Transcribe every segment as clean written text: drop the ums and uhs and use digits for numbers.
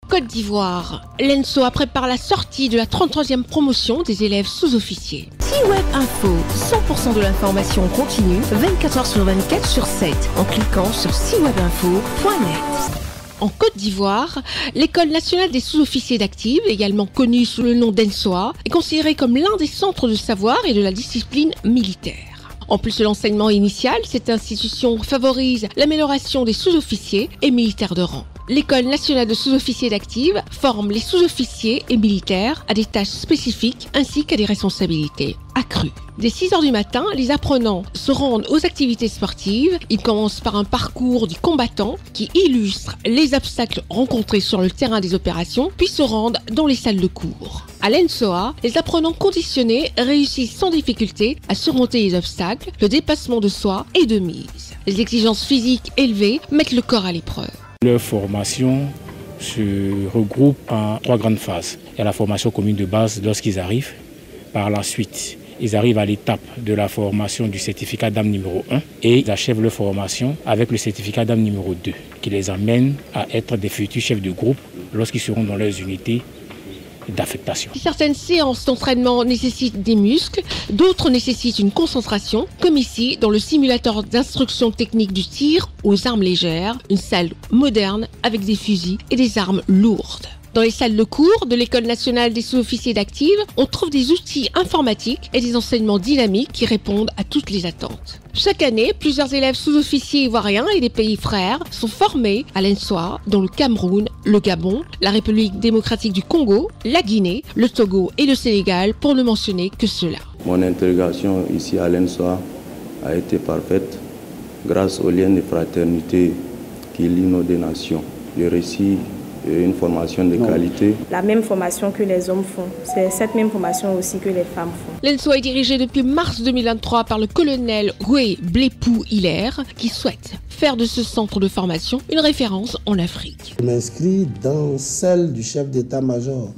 Côte d'Ivoire, l'ENSOA prépare la sortie de la 33e promotion des élèves sous-officiers. C-Web Info, 100% de l'information continue, 24h sur 24 sur 7, en cliquant sur cwebinfo.net. En Côte d'Ivoire, l'École nationale des sous-officiers d'active, également connue sous le nom d'ENSOA, est considérée comme l'un des centres de savoir et de la discipline militaire. En plus de l'enseignement initial, cette institution favorise l'amélioration des sous-officiers et militaires de rang. L'École nationale de sous-officiers d'active forme les sous-officiers et militaires à des tâches spécifiques ainsi qu'à des responsabilités accrues. Dès 6h du matin, les apprenants se rendent aux activités sportives. Ils commencent par un parcours du combattant qui illustre les obstacles rencontrés sur le terrain des opérations, puis se rendent dans les salles de cours. À l'ENSOA, les apprenants conditionnés réussissent sans difficulté à surmonter les obstacles, le dépassement de soi et de mise. Les exigences physiques élevées mettent le corps à l'épreuve. Leur formation se regroupe en 3 grandes phases. Il y a la formation commune de base lorsqu'ils arrivent. Par la suite, ils arrivent à l'étape de la formation du certificat d'âme numéro 1 et ils achèvent leur formation avec le certificat d'âme numéro 2 qui les amène à être des futurs chefs de groupe lorsqu'ils seront dans leurs unités d'affectation. Certaines séances d'entraînement nécessitent des muscles, d'autres nécessitent une concentration, comme ici dans le simulateur d'instruction technique du tir aux armes légères, une salle moderne avec des fusils et des armes lourdes. Dans les salles de cours de l'École nationale des sous-officiers d'active, on trouve des outils informatiques et des enseignements dynamiques qui répondent à toutes les attentes. Chaque année, plusieurs élèves sous-officiers ivoiriens et des pays frères sont formés à l'ENSOA dans le Cameroun, le Gabon, la République démocratique du Congo, la Guinée, le Togo et le Sénégal, pour ne mentionner que cela. Mon intégration ici à l'ENSOA a été parfaite grâce aux liens de fraternité qui lient nos deux nations. Le récit une formation de qualité. La même formation que les hommes font, c'est cette même formation aussi que les femmes font. L'ENSOA est dirigée depuis mars 2023 par le colonel Roué Blépou-Hilaire qui souhaite faire de ce centre de formation une référence en Afrique. Je m'inscris dans celle du chef d'état-major.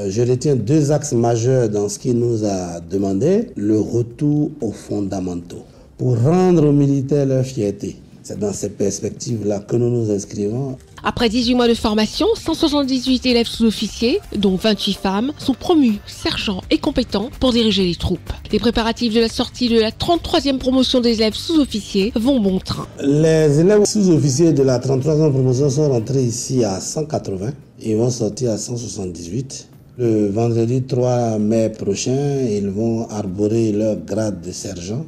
Je retiens 2 axes majeurs dans ce qu'il nous a demandé. Le retour aux fondamentaux pour rendre aux militaires leur fierté. C'est dans ces perspectives-là que nous nous inscrivons. Après 18 mois de formation, 178 élèves sous-officiers, dont 28 femmes, sont promus sergents et compétents pour diriger les troupes. Les préparatifs de la sortie de la 33e promotion des élèves sous-officiers vont bon train. Les élèves sous-officiers de la 33e promotion sont rentrés ici à 180 et vont sortir à 178. Le vendredi 3 mai prochain, ils vont arborer leur grade de sergent.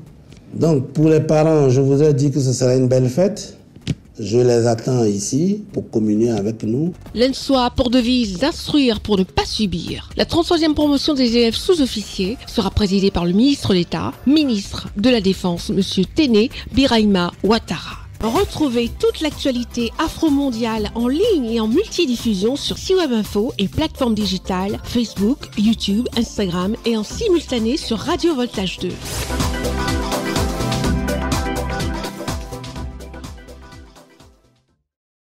Donc pour les parents, je vous ai dit que ce sera une belle fête. Je les attends ici pour communier avec nous. L'ENSOA a pour devise d'instruire pour ne pas subir. La 33e promotion des élèves sous-officiers sera présidée par le ministre d'État, ministre de la Défense, M. Téné Birahima Ouattara. Retrouvez toute l'actualité afro-mondiale en ligne et en multidiffusion sur C-Web Info et plateformes digitales Facebook, YouTube, Instagram et en simultané sur Radio Voltage 2.